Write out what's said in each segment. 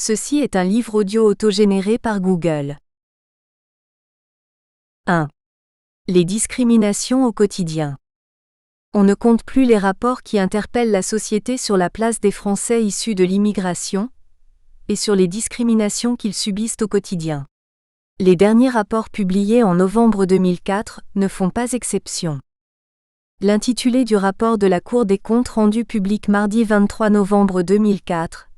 Ceci est un livre audio autogénéré par Google. 1. Les discriminations au quotidien. On ne compte plus les rapports qui interpellent la société sur la place des Français issus de l'immigration et sur les discriminations qu'ils subissent au quotidien. Les derniers rapports publiés en novembre 2004 ne font pas exception. L'intitulé du rapport de la Cour des comptes rendu public mardi 23 novembre 2004,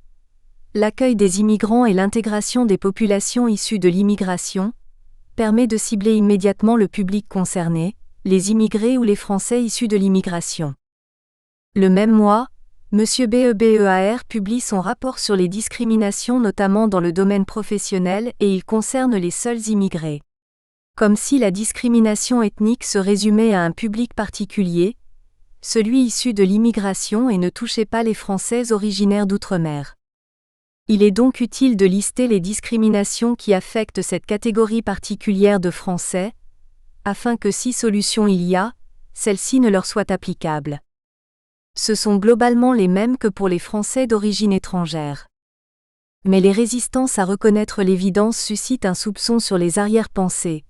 l'accueil des immigrants et l'intégration des populations issues de l'immigration, permet de cibler immédiatement le public concerné, les immigrés ou les Français issus de l'immigration. Le même mois, M. BEBEAR publie son rapport sur les discriminations notamment dans le domaine professionnel et il concerne les seuls immigrés. Comme si la discrimination ethnique se résumait à un public particulier, celui issu de l'immigration et ne touchait pas les Français originaires d'outre-mer. Il est donc utile de lister les discriminations qui affectent cette catégorie particulière de Français, afin que si solution il y a, celle-ci ne leur soit applicable. Ce sont globalement les mêmes que pour les Français d'origine étrangère. Mais les résistances à reconnaître l'évidence suscitent un soupçon sur les arrière-pensées.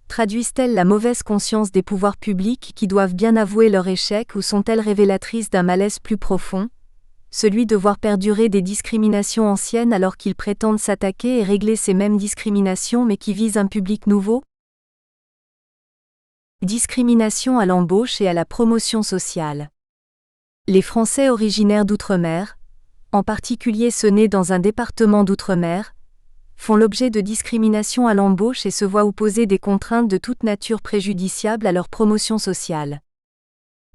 Traduisent-elles la mauvaise conscience des pouvoirs publics qui doivent bien avouer leur échec ou sont-elles révélatrices d'un malaise plus profond, celui de voir perdurer des discriminations anciennes alors qu'ils prétendent s'attaquer et régler ces mêmes discriminations mais qui visent un public nouveau? Discrimination à l'embauche et à la promotion sociale. Les Français originaires d'outre-mer, en particulier ceux nés dans un département d'outre-mer, font l'objet de discrimination à l'embauche et se voient opposer des contraintes de toute nature préjudiciables à leur promotion sociale.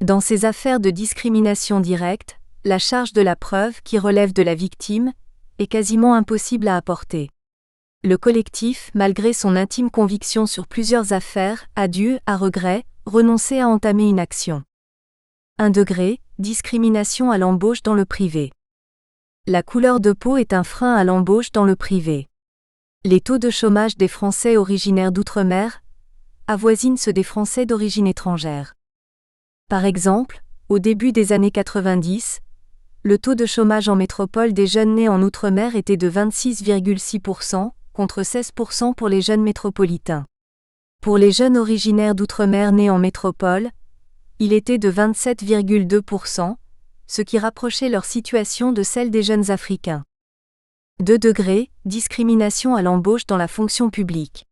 Dans ces affaires de discrimination directe, la charge de la preuve qui relève de la victime est quasiment impossible à apporter. Le collectif, malgré son intime conviction sur plusieurs affaires, a dû, à regret, renoncer à entamer une action. 1 degré, discrimination à l'embauche dans le privé. La couleur de peau est un frein à l'embauche dans le privé. Les taux de chômage des Français originaires d'outre-mer avoisinent ceux des Français d'origine étrangère. Par exemple, au début des années 90, le taux de chômage en métropole des jeunes nés en outre-mer était de 26,6%, contre 16% pour les jeunes métropolitains. Pour les jeunes originaires d'outre-mer nés en métropole, il était de 27,2%, ce qui rapprochait leur situation de celle des jeunes africains. 2 degrés, discrimination à l'embauche dans la fonction publique.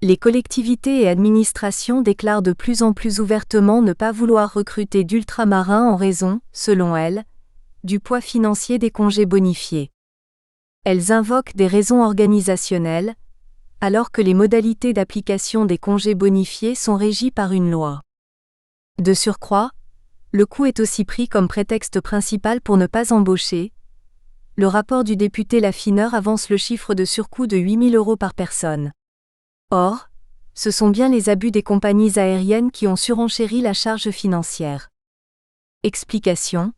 Les collectivités et administrations déclarent de plus en plus ouvertement ne pas vouloir recruter d'ultramarins en raison, selon elles, du poids financier des congés bonifiés. Elles invoquent des raisons organisationnelles, alors que les modalités d'application des congés bonifiés sont régies par une loi. De surcroît, le coût est aussi pris comme prétexte principal pour ne pas embaucher. Le rapport du député Laffineur avance le chiffre de surcoût de 8 000 € par personne. Or, ce sont bien les abus des compagnies aériennes qui ont surenchéri la charge financière. Explication.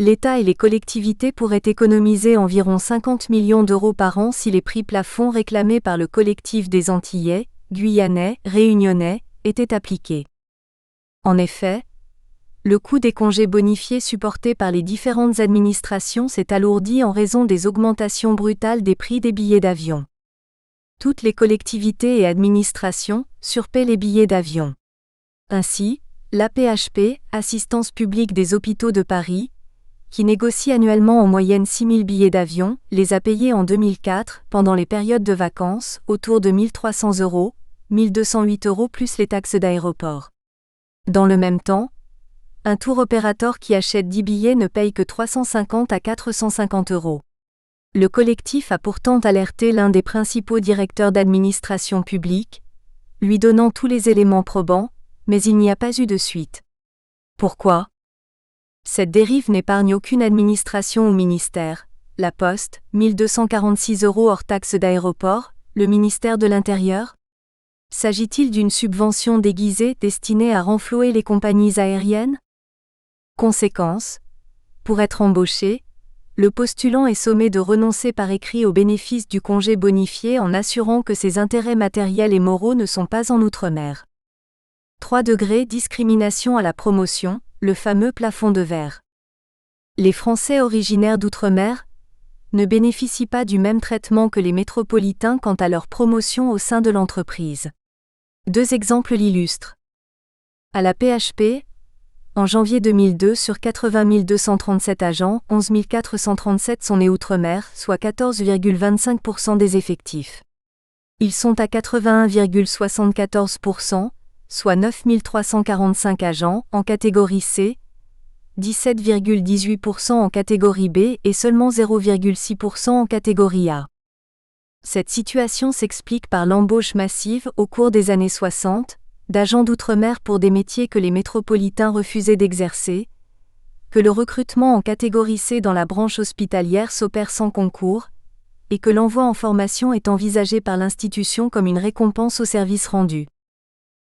L'État et les collectivités pourraient économiser environ 50 millions d'euros par an si les prix plafonds réclamés par le collectif des Antillais, Guyanais, Réunionnais, étaient appliqués. En effet, le coût des congés bonifiés supportés par les différentes administrations s'est alourdi en raison des augmentations brutales des prix des billets d'avion. Toutes les collectivités et administrations surpaient les billets d'avion. Ainsi, l'AP-HP, Assistance publique des hôpitaux de Paris, qui négocie annuellement en moyenne 6 000 billets d'avion, les a payés en 2004, pendant les périodes de vacances, autour de 1 300 €, 1 208 € plus les taxes d'aéroport. Dans le même temps, un tour opérateur qui achète 10 billets ne paye que 350 à 450 €. Le collectif a pourtant alerté l'un des principaux directeurs d'administration publique, lui donnant tous les éléments probants, mais il n'y a pas eu de suite. Pourquoi ? Cette dérive n'épargne aucune administration ou ministère. La Poste, 1 246 € hors taxes d'aéroport, le ministère de l'Intérieur ? S'agit-il d'une subvention déguisée destinée à renflouer les compagnies aériennes ? Conséquence, pour être embauché, le postulant est sommé de renoncer par écrit au bénéfice du congé bonifié en assurant que ses intérêts matériels et moraux ne sont pas en outre-mer. 3 degrés, discrimination à la promotion, le fameux plafond de verre. Les Français originaires d'outre-mer ne bénéficient pas du même traitement que les métropolitains quant à leur promotion au sein de l'entreprise. Deux exemples l'illustrent. À la PHP, en janvier 2002, sur 80 237 agents, 11 437 sont nés outre-mer, soit 14,25% des effectifs. Ils sont à 81,74%, soit 9 345 agents, en catégorie C, 17,18% en catégorie B et seulement 0,6% en catégorie A. Cette situation s'explique par l'embauche massive, au cours des années 60, d'agents d'outre-mer pour des métiers que les métropolitains refusaient d'exercer, que le recrutement en catégorie C dans la branche hospitalière s'opère sans concours, et que l'envoi en formation est envisagé par l'institution comme une récompense au service rendu.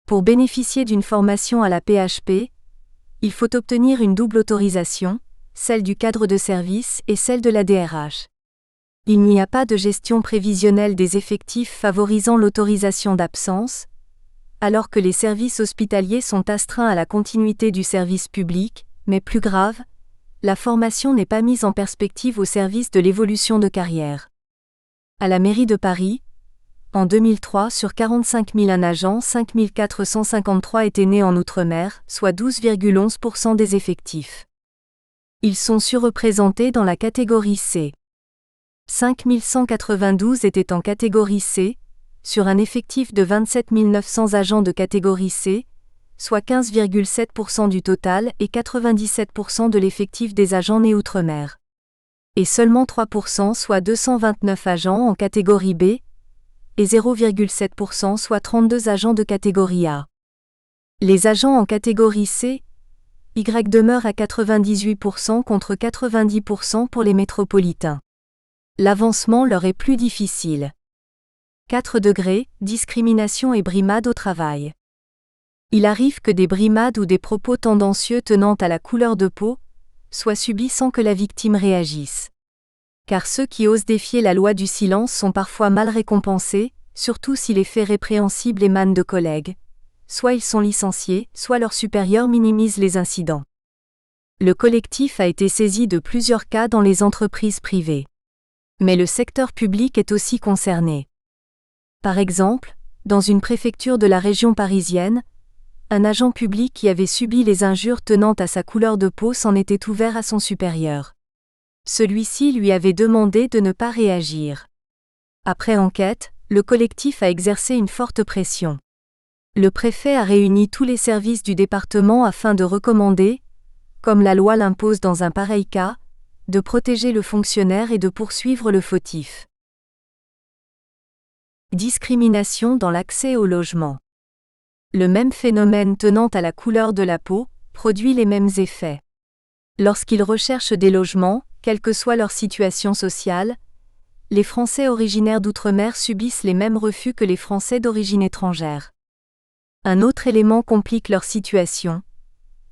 Pour bénéficier d'une formation à la PHP, il faut obtenir une double autorisation, celle du cadre de service et celle de la DRH. Il n'y a pas de gestion prévisionnelle des effectifs favorisant l'autorisation d'absence, alors que les services hospitaliers sont astreints à la continuité du service public, mais plus grave, la formation n'est pas mise en perspective au service de l'évolution de carrière. À la mairie de Paris, en 2003, sur 45 001 agents, 5 453 étaient nés en Outre-mer, soit 12,11% des effectifs. Ils sont surreprésentés dans la catégorie C. 5 192 étaient en catégorie C, sur un effectif de 27 900 agents de catégorie C, soit 15,7% du total et 97% de l'effectif des agents nés Outre-mer. Et seulement 3%, soit 229 agents en catégorie B, et 0,7%, soit 32 agents de catégorie A. Les agents en catégorie C, Y demeurent à 98% contre 90% pour les métropolitains. L'avancement leur est plus difficile. 4 degrés, discrimination et brimade au travail. Il arrive que des brimades ou des propos tendancieux tenant à la couleur de peau soient subis sans que la victime réagisse. Car ceux qui osent défier la loi du silence sont parfois mal récompensés, surtout si les faits répréhensibles émanent de collègues. Soit ils sont licenciés, soit leurs supérieurs minimisent les incidents. Le collectif a été saisi de plusieurs cas dans les entreprises privées. Mais le secteur public est aussi concerné. Par exemple, dans une préfecture de la région parisienne, un agent public qui avait subi les injures tenant à sa couleur de peau s'en était ouvert à son supérieur. Celui-ci lui avait demandé de ne pas réagir. Après enquête, le collectif a exercé une forte pression. Le préfet a réuni tous les services du département afin de recommander, comme la loi l'impose dans un pareil cas, de protéger le fonctionnaire et de poursuivre le fautif. Discrimination dans l'accès au logement. Le même phénomène tenant à la couleur de la peau produit les mêmes effets. Lorsqu'ils recherchent des logements, quelle que soit leur situation sociale, les Français originaires d'outre-mer subissent les mêmes refus que les Français d'origine étrangère. Un autre élément complique leur situation.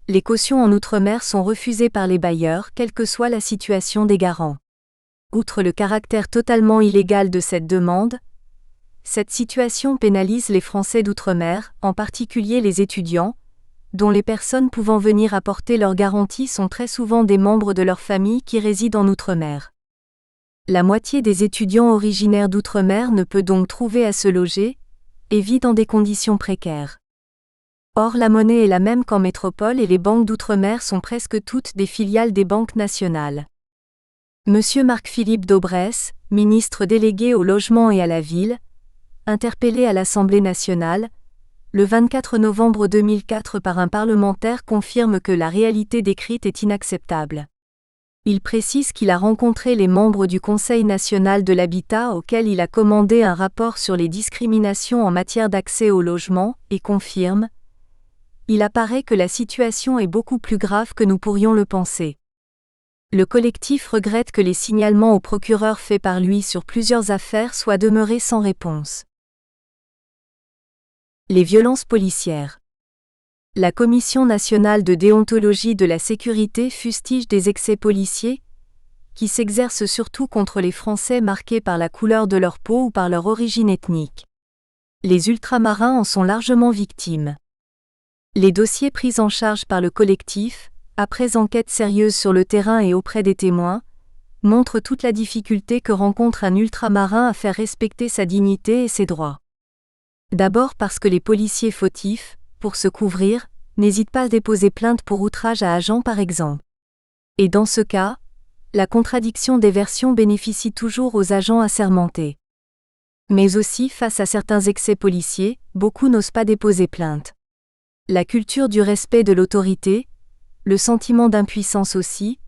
Les cautions en outre-mer sont refusées par les bailleurs, quelle que soit la situation des garants. Outre le caractère totalement illégal de cette demande, cette situation pénalise les Français d'outre-mer, en particulier les étudiants, dont les personnes pouvant venir apporter leur garantie sont très souvent des membres de leur famille qui résident en outre-mer. La moitié des étudiants originaires d'outre-mer ne peut donc trouver à se loger, et vit dans des conditions précaires. Or la monnaie est la même qu'en métropole et les banques d'outre-mer sont presque toutes des filiales des banques nationales. Monsieur Marc-Philippe Daubresse, ministre délégué au logement et à la ville, interpellé à l'Assemblée nationale, le 24 novembre 2004 par un parlementaire confirme que la réalité décrite est inacceptable. Il précise qu'il a rencontré les membres du Conseil national de l'habitat auquel il a commandé un rapport sur les discriminations en matière d'accès au logement, et confirme « Il apparaît que la situation est beaucoup plus grave que nous pourrions le penser ». Le collectif regrette que les signalements au procureur faits par lui sur plusieurs affaires soient demeurés sans réponse. Les violences policières. La Commission nationale de déontologie de la sécurité fustige des excès policiers, qui s'exercent surtout contre les Français marqués par la couleur de leur peau ou par leur origine ethnique. Les ultramarins en sont largement victimes. Les dossiers pris en charge par le collectif, après enquête sérieuse sur le terrain et auprès des témoins, montre toute la difficulté que rencontre un ultramarin à faire respecter sa dignité et ses droits. D'abord parce que les policiers fautifs, pour se couvrir, n'hésitent pas à déposer plainte pour outrage à agent par exemple. Et dans ce cas, la contradiction des versions bénéficie toujours aux agents assermentés. Mais aussi face à certains excès policiers, beaucoup n'osent pas déposer plainte. La culture du respect de l'autorité, le sentiment d'impuissance aussi,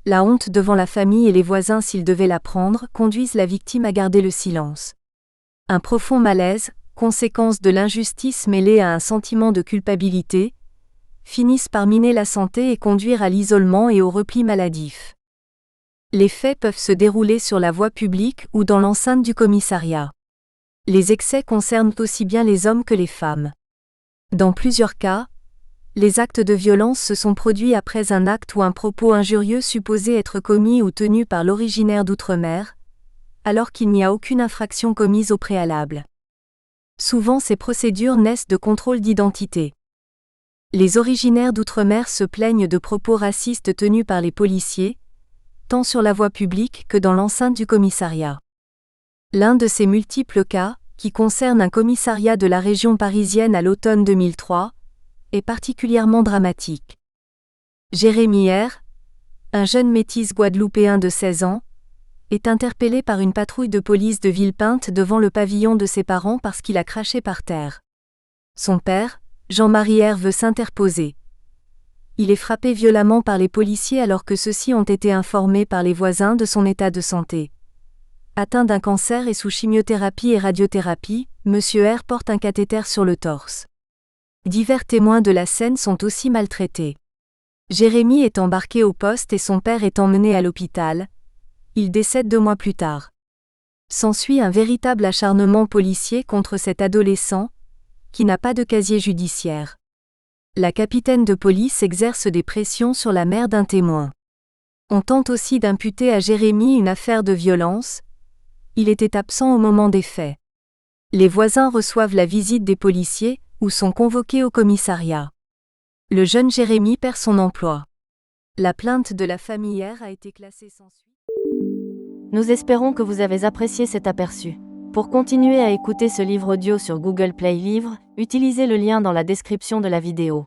la honte devant la famille et les voisins s'ils devaient la prendre, conduisent la victime à garder le silence. Un profond malaise, conséquence de l'injustice mêlée à un sentiment de culpabilité, finissent par miner la santé et conduire à l'isolement et au repli maladif. Les faits peuvent se dérouler sur la voie publique ou dans l'enceinte du commissariat. Les excès concernent aussi bien les hommes que les femmes. Dans plusieurs cas, les actes de violence se sont produits après un acte ou un propos injurieux supposé être commis ou tenu par l'originaire d'outre-mer, alors qu'il n'y a aucune infraction commise au préalable. Souvent ces procédures naissent de contrôles d'identité. Les originaires d'outre-mer se plaignent de propos racistes tenus par les policiers, tant sur la voie publique que dans l'enceinte du commissariat. L'un de ces multiples cas, qui concerne un commissariat de la région parisienne à l'automne 2003, est particulièrement dramatique. Jérémy R., un jeune métis guadeloupéen de 16 ans, est interpellé par une patrouille de police de Villepinte devant le pavillon de ses parents parce qu'il a craché par terre. Son père, Jean-Marie R., veut s'interposer. Il est frappé violemment par les policiers alors que ceux-ci ont été informés par les voisins de son état de santé. Atteint d'un cancer et sous chimiothérapie et radiothérapie, M. R. porte un cathéter sur le torse. Divers témoins de la scène sont aussi maltraités. Jérémy est embarqué au poste et son père est emmené à l'hôpital. Il décède 2 mois plus tard. S'ensuit un véritable acharnement policier contre cet adolescent, qui n'a pas de casier judiciaire. La capitaine de police exerce des pressions sur la mère d'un témoin. On tente aussi d'imputer à Jérémy une affaire de violence. Il était absent au moment des faits. Les voisins reçoivent la visite des policiers, ou sont convoqués au commissariat. Le jeune Jérémy perd son emploi. La plainte de la famille R a été classée sans suite. Nous espérons que vous avez apprécié cet aperçu. Pour continuer à écouter ce livre audio sur Google Play Livres, utilisez le lien dans la description de la vidéo.